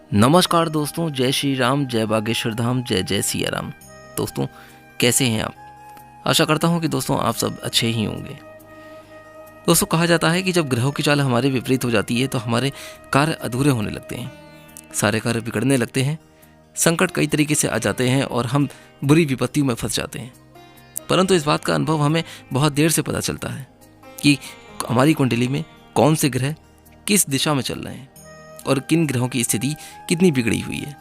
नमस्कार दोस्तों, जय श्री राम, जय बागेश्वर धाम, जय जय सिया राम। दोस्तों कैसे हैं आप? आशा करता हूं कि दोस्तों आप सब अच्छे ही होंगे। दोस्तों कहा जाता है कि जब ग्रहों की चाल हमारे विपरीत हो जाती है तो हमारे कार्य अधूरे होने लगते हैं, सारे कार्य बिगड़ने लगते हैं, संकट कई तरीके से आ जाते हैं और हम बुरी विपत्तियों में फंस जाते हैं। परंतु इस बात का अनुभव हमें बहुत देर से पता चलता है कि हमारी कुंडली में कौन से ग्रह किस दिशा में चल रहे हैं और किन ग्रहों की स्थिति कितनी बिगड़ी हुई है।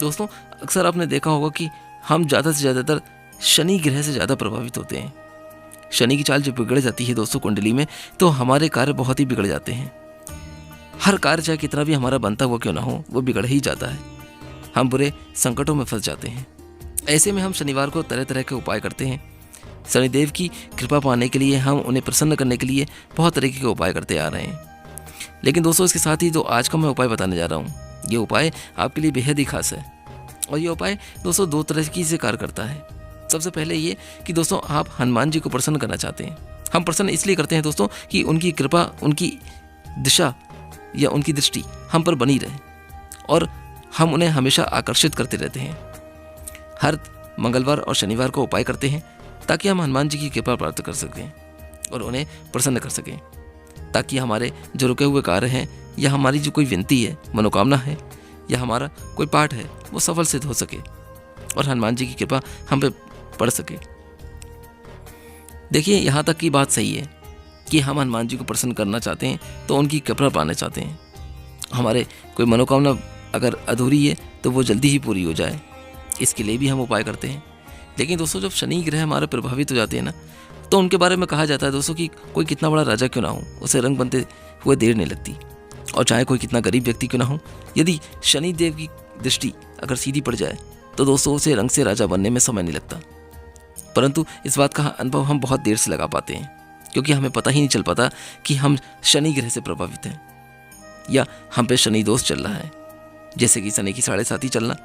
दोस्तों अक्सर आपने देखा होगा कि हम ज़्यादा से ज़्यादातर शनि ग्रह से ज़्यादा प्रभावित होते हैं। शनि की चाल जब बिगड़ जाती है दोस्तों कुंडली में, तो हमारे कार्य बहुत ही बिगड़ जाते हैं। हर कार्य चाहे कितना भी हमारा बनता हुआ क्यों ना हो, वो बिगड़ ही जाता है। हम बुरे संकटों में फंस जाते हैं। ऐसे में हम शनिवार को तरह तरह के उपाय करते हैं। शनिदेव की कृपा पाने के लिए, हम उन्हें प्रसन्न करने के लिए बहुत तरीके के उपाय करते आ रहे हैं। लेकिन दोस्तों इसके साथ ही जो आज का मैं उपाय बताने जा रहा हूँ, ये उपाय आपके लिए बेहद ही खास है। और ये उपाय दोस्तों दो तरह की से कार्य करता है। सबसे पहले ये कि दोस्तों आप हनुमान जी को प्रसन्न करना चाहते हैं। हम प्रसन्न इसलिए करते हैं दोस्तों कि उनकी कृपा, उनकी दिशा या उनकी दृष्टि हम पर बनी रहे और हम उन्हें हमेशा आकर्षित करते रहते हैं। हर मंगलवार और शनिवार को उपाय करते हैं ताकि हम हनुमान जी की कृपा प्राप्त कर सकें और उन्हें प्रसन्न कर सकें, ताकि हमारे जो रुके हुए कार्य हैं या हमारी जो कोई विनती है, मनोकामना है या हमारा कोई पाठ है, वो सफल सिद्ध हो सके और हनुमान जी की कृपा हम पे पड़ सके। देखिए यहाँ तक की बात सही है कि हम हनुमान जी को प्रसन्न करना चाहते हैं तो उनकी कृपा पाना चाहते हैं। हमारे कोई मनोकामना अगर अधूरी है तो वो जल्दी ही पूरी हो जाए, इसके लिए भी हम उपाय करते हैं। लेकिन दोस्तों जब शनि ग्रह हमारे प्रभावित हो जाते हैं ना, तो उनके बारे में कहा जाता है दोस्तों कि कोई कितना बड़ा राजा क्यों ना हो, उसे रंग बनते हुए देर नहीं लगती। और चाहे कोई कितना गरीब व्यक्ति क्यों ना हो, यदि शनि देव की दृष्टि अगर सीधी पड़ जाए तो दोस्तों उसे रंग से राजा बनने में समय नहीं लगता। परंतु इस बात का अनुभव हम बहुत देर से लगा पाते हैं, क्योंकि हमें पता ही नहीं चल पाता कि हम शनि ग्रह से प्रभावित हैं या हम पे शनि दोष चल रहा है। जैसे कि शनि की 7.5 चलना,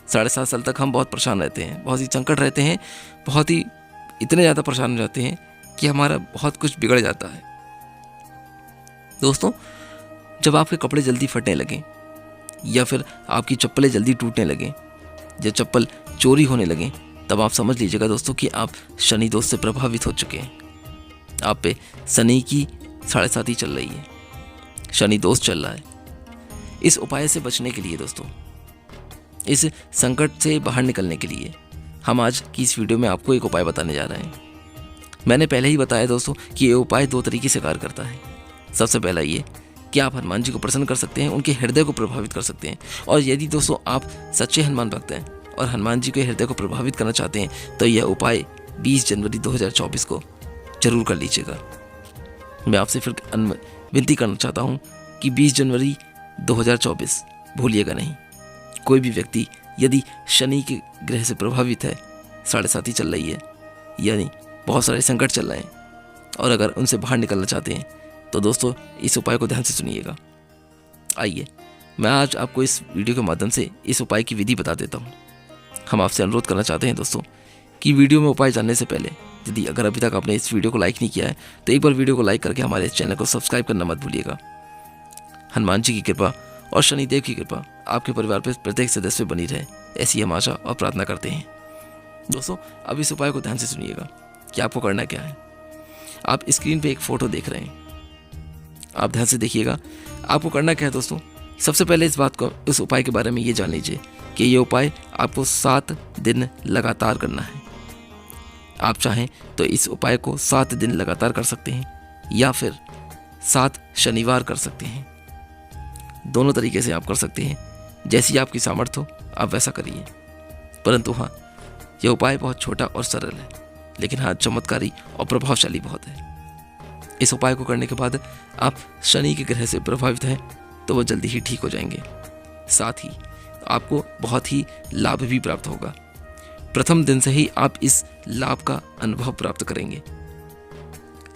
7.5 साल तक हम बहुत परेशान रहते हैं, बहुत ही संकट रहते हैं, बहुत ही इतने ज़्यादा परेशान हो जाते हैं कि हमारा बहुत कुछ बिगड़ जाता है। दोस्तों जब आपके कपड़े जल्दी फटने लगें या फिर आपकी चप्पलें जल्दी टूटने लगें या चप्पल चोरी होने लगें, तब आप समझ लीजिएगा दोस्तों कि आप शनि दोष से प्रभावित हो चुके हैं। आप पे शनि की 7.5 चल रही है, शनि दोष चल रहा है। इस उपाय से बचने के लिए दोस्तों, इस संकट से बाहर निकलने के लिए हम आज की इस वीडियो में आपको एक उपाय बताने जा रहे हैं। मैंने पहले ही बताया दोस्तों कि ये उपाय दो तरीके से कार्य करता है। सबसे पहला ये कि आप हनुमान जी को प्रसन्न कर सकते हैं, उनके हृदय को प्रभावित कर सकते हैं। और यदि दोस्तों आप सच्चे हनुमान भक्त हैं और हनुमान जी के हृदय को प्रभावित करना चाहते हैं, तो यह उपाय 20 जनवरी 2024 को जरूर कर लीजिएगा। मैं आपसे फिर विनती करना चाहता हूँ कि 20 जनवरी 2024 भूलिएगा नहीं। कोई भी व्यक्ति यदि शनि के ग्रह से प्रभावित है, 7.5 चल रही है, यानी बहुत सारे संकट चल रहे हैं, और अगर उनसे बाहर निकलना चाहते हैं, तो दोस्तों इस उपाय को ध्यान से सुनिएगा। आइए मैं आज आपको इस वीडियो के माध्यम से इस उपाय की विधि बता देता हूँ। हम आपसे अनुरोध करना चाहते हैं दोस्तों कि वीडियो में उपाय जानने से पहले, यदि अगर अभी तक आपने इस वीडियो को लाइक नहीं किया है, तो एक बार वीडियो को लाइक करके हमारे चैनल को सब्सक्राइब करना मत भूलिएगा। हनुमान जी की कृपा और शनिदेव की कृपा आपके परिवार पर प्रत्येक सदस्य बनी रहे, ऐसी हम आशा और प्रार्थना करते हैं। दोस्तों अब इस उपाय को ध्यान से सुनिएगा कि आपको करना क्या है। आप स्क्रीन पे एक फोटो देख रहे हैं, आप ध्यान से देखिएगा। आपको करना क्या है दोस्तों, सबसे पहले इस बात को, इस उपाय के बारे में ये जान लीजिए कि ये उपाय आपको 7 दिन लगातार करना है। आप चाहें तो इस उपाय को 7 दिन लगातार कर सकते हैं या फिर 7 शनिवार कर सकते हैं। दोनों तरीके से आप कर सकते हैं, जैसी आपकी सामर्थ्य हो आप वैसा करिए। परंतु हाँ, यह उपाय बहुत छोटा और सरल है, लेकिन हाँ चमत्कारी और प्रभावशाली बहुत है। इस उपाय को करने के बाद आप शनि के ग्रह से प्रभावित हैं तो वो जल्दी ही ठीक हो जाएंगे। साथ ही आपको बहुत ही लाभ भी प्राप्त होगा। प्रथम दिन से ही आप इस लाभ का अनुभव प्राप्त करेंगे।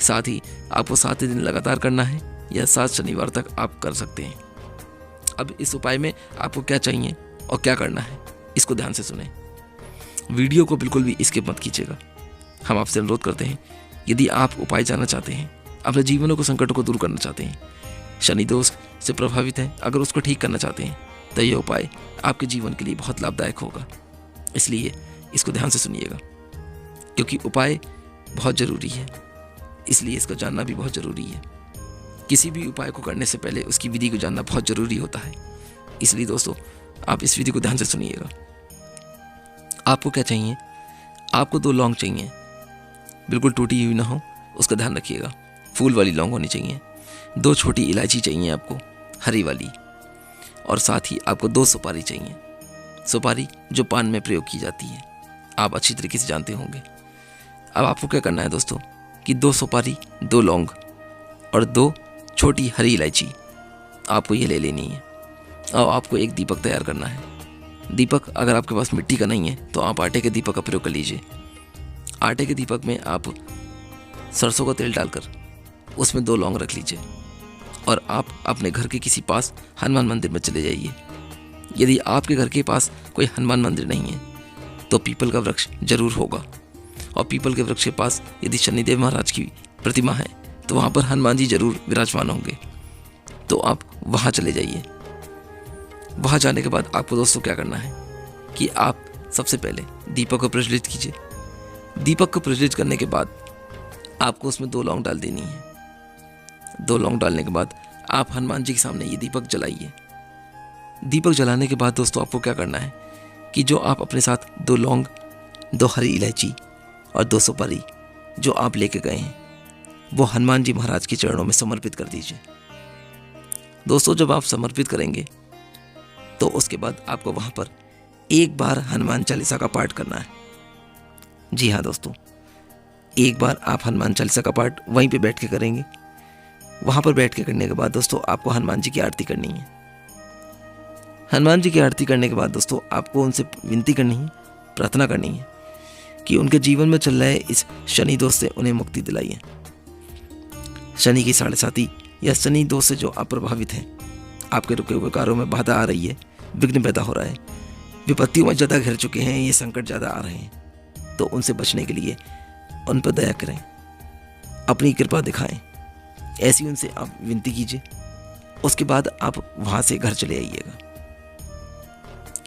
साथ ही आपको 7 दिन लगातार करना है या 7 शनिवार तक आप कर सकते हैं। अब इस उपाय में आपको क्या चाहिए और क्या करना है, इसको ध्यान से सुने। वीडियो को बिल्कुल भी स्किप मत कीजिएगा। हम आपसे अनुरोध करते हैं, यदि आप उपाय जानना चाहते हैं, अपने जीवनों को संकटों को दूर करना चाहते हैं, शनि दोष से प्रभावित हैं, अगर उसको ठीक करना चाहते हैं, तो यह उपाय आपके जीवन के लिए बहुत लाभदायक होगा। इसलिए इसको ध्यान से सुनिएगा, क्योंकि उपाय बहुत ज़रूरी है, इसलिए इसको जानना भी बहुत ज़रूरी है। किसी भी उपाय को करने से पहले उसकी विधि को जानना बहुत ज़रूरी होता है। इसलिए दोस्तों, आप इस विधि को ध्यान से सुनिएगा। आपको क्या चाहिए? आपको 2 लौंग चाहिए, बिल्कुल टूटी हुई ना हो, उसका ध्यान रखिएगा। फूल वाली लौंग होनी चाहिए। 2 छोटी इलायची चाहिए आपको, हरी वाली, और साथ ही आपको 2 सुपारी चाहिए। सुपारी जो पान में प्रयोग की जाती है, आप अच्छी तरीके से जानते होंगे। अब आपको क्या करना है दोस्तों कि 2 सुपारी, 2 लौंग और 2 छोटी हरी इलायची आपको ये ले लेनी है। और आपको एक दीपक तैयार करना है। दीपक अगर आपके पास मिट्टी का नहीं है तो आप आटे के दीपक का प्रयोग कर लीजिए। आटे के दीपक में आप सरसों का तेल डालकर उसमें 2 लौंग रख लीजिए और आप अपने घर के किसी पास हनुमान मंदिर में चले जाइए। यदि आपके घर के पास कोई हनुमान मंदिर नहीं है तो पीपल का वृक्ष जरूर होगा, और पीपल के वृक्ष के पास यदि शनिदेव महाराज की प्रतिमा है तो वहाँ पर हनुमान जी जरूर विराजमान होंगे। तो आप वहाँ चले जाइए। वहाँ जाने के बाद आपको दोस्तों क्या करना है कि आप सबसे पहले दीपक को प्रज्वलित कीजिए। दीपक को प्रज्वलित करने के बाद आपको उसमें 2 लौंग डाल देनी है। 2 लौंग डालने के बाद आप हनुमान जी के सामने ये दीपक जलाइए। दीपक जलाने के बाद दोस्तों आपको क्या करना है कि जो आप अपने साथ 2 लौंग, 2 हरी इलायची और 2 सुपारी जो आप लेके गए हैं वो हनुमान जी महाराज के चरणों में समर्पित कर दीजिए। दोस्तों, जब आप समर्पित करेंगे तो उसके बाद आपको वहाँ पर एक बार हनुमान चालीसा का पाठ करना है। जी हाँ दोस्तों, एक बार आप हनुमान चालीसा का पाठ वहीं पे बैठ के करेंगे। वहाँ पर बैठ के करने के बाद दोस्तों आपको हनुमान जी की आरती करनी है। हनुमान जी की आरती करने के बाद दोस्तों आपको उनसे विनती करनी है, प्रार्थना करनी है कि उनके जीवन में चल रहे इस शनि दोष से उन्हें मुक्ति दिलाइए। शनि की 7.5 या शनि दोष से जो आप प्रभावित हैं, आपके रुके हुए कार्यों में बाधा आ रही है, विघ्न पैदा हो रहा है, विपत्तियों में ज़्यादा घिर चुके हैं, ये संकट ज़्यादा आ रहे हैं, तो उनसे बचने के लिए उन पर दया करें, अपनी कृपा दिखाएं। ऐसी उनसे आप विनती कीजिए। उसके बाद आप वहाँ से घर चले आइएगा।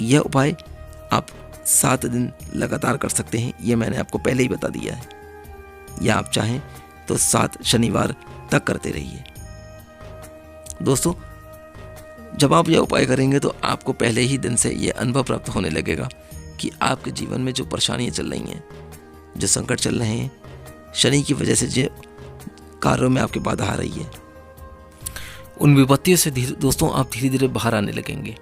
यह उपाय आप 7 दिन लगातार कर सकते हैं, यह मैंने आपको पहले ही बता दिया है। या आप चाहें तो 7 शनिवार तक करते रहिए। दोस्तों, जब आप यह उपाय करेंगे तो आपको पहले ही दिन से यह अनुभव प्राप्त होने लगेगा कि आपके जीवन में जो परेशानियां चल रही हैं, जो संकट चल रहे हैं, शनि की वजह से जो कार्यों में आपकी बाधा आ रही है, उन विपत्तियों से दोस्तों आप धीरे धीरे बाहर आने लगेंगे।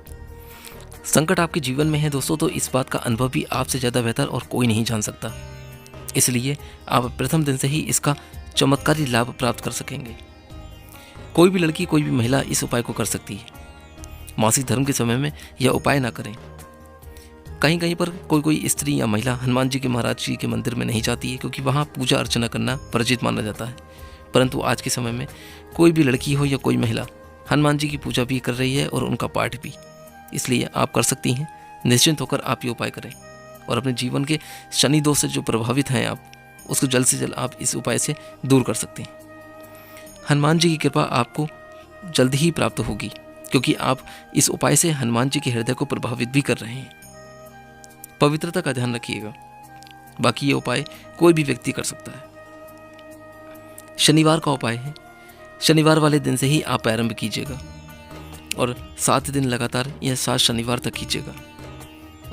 संकट आपके जीवन में है दोस्तों, तो इस बात का अनुभव भी आपसे ज़्यादा बेहतर और कोई नहीं जान सकता। इसलिए आप प्रथम दिन से ही इसका चमत्कारी लाभ प्राप्त कर सकेंगे। कोई भी लड़की, कोई भी महिला इस उपाय को कर सकती है। मासिक धर्म के समय में यह उपाय ना करें। कहीं कहीं पर कोई स्त्री या महिला हनुमान जी के महाराज जी के मंदिर में नहीं जाती है, क्योंकि वहाँ पूजा अर्चना करना वर्जित माना जाता है। परंतु आज के समय में कोई भी लड़की हो या कोई महिला हनुमान जी की पूजा भी कर रही है और उनका पाठ भी। इसलिए आप कर सकती हैं। निश्चिंत होकर आप ये उपाय करें और अपने जीवन के शनि दोष से जो प्रभावित हैं आप, उसको जल्द से जल्द आप इस उपाय से दूर कर सकते हैं। हनुमान जी की कृपा आपको जल्द ही प्राप्त होगी, क्योंकि आप इस उपाय से हनुमान जी के हृदय को प्रभावित भी कर रहे हैं। पवित्रता का ध्यान रखिएगा। बाकी ये उपाय कोई भी व्यक्ति कर सकता है। शनिवार का उपाय है। शनिवार वाले दिन से ही आप प्रारंभ कीजिएगा और 7 दिन लगातार या 7 शनिवार तक कीजिएगा।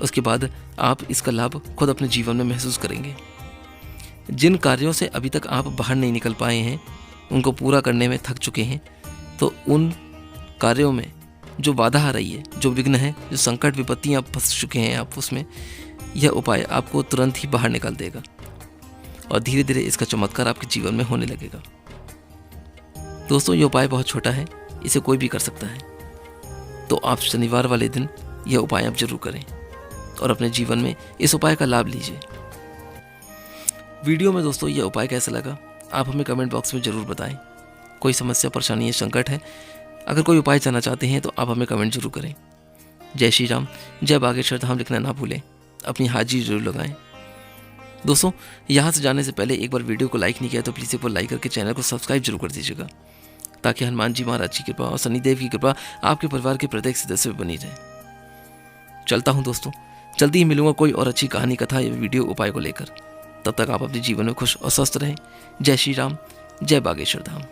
उसके बाद आप इसका लाभ खुद अपने जीवन में महसूस करेंगे। जिन कार्यों से अभी तक आप बाहर नहीं निकल पाए हैं, उनको पूरा करने में थक चुके हैं, तो उन कार्यों में जो बाधा आ रही है, जो विघ्न है, जो संकट विपत्तियाँ फंस चुके हैं आप उसमें, यह उपाय आपको तुरंत ही बाहर निकाल देगा और धीरे धीरे इसका चमत्कार आपके जीवन में होने लगेगा। दोस्तों, ये उपाय बहुत छोटा है, इसे कोई भी कर सकता है। तो आप शनिवार वाले दिन यह उपाय आप जरूर करें और अपने जीवन में इस उपाय का लाभ लीजिए। वीडियो में दोस्तों यह उपाय कैसा लगा आप हमें कमेंट बॉक्स में ज़रूर बताएं। कोई समस्या, परेशानी या संकट है, अगर कोई उपाय जानना चाहते हैं तो आप हमें कमेंट जरूर करें। जय श्री राम, जय बागेश्वर धाम लिखना ना भूलें। अपनी हाजिरी जरूर लगाएं। दोस्तों, यहाँ से जाने से पहले एक बार वीडियो को लाइक नहीं किया तो प्लीज़ एक बार लाइक करके चैनल को सब्सक्राइब जरूर कर दीजिएगा, ताकि हनुमान जी महाराज की कृपा और शनिदेव की कृपा आपके परिवार के प्रत्येक सदस्य पर बनी रहे। चलता हूँ दोस्तों, जल्दी ही मिलूंगा कोई और अच्छी कहानी, कथा या वीडियो उपाय को लेकर। तब तक आप अपने जीवन में खुश और स्वस्थ रहें। जय श्री राम, जय बागेश्वर धाम।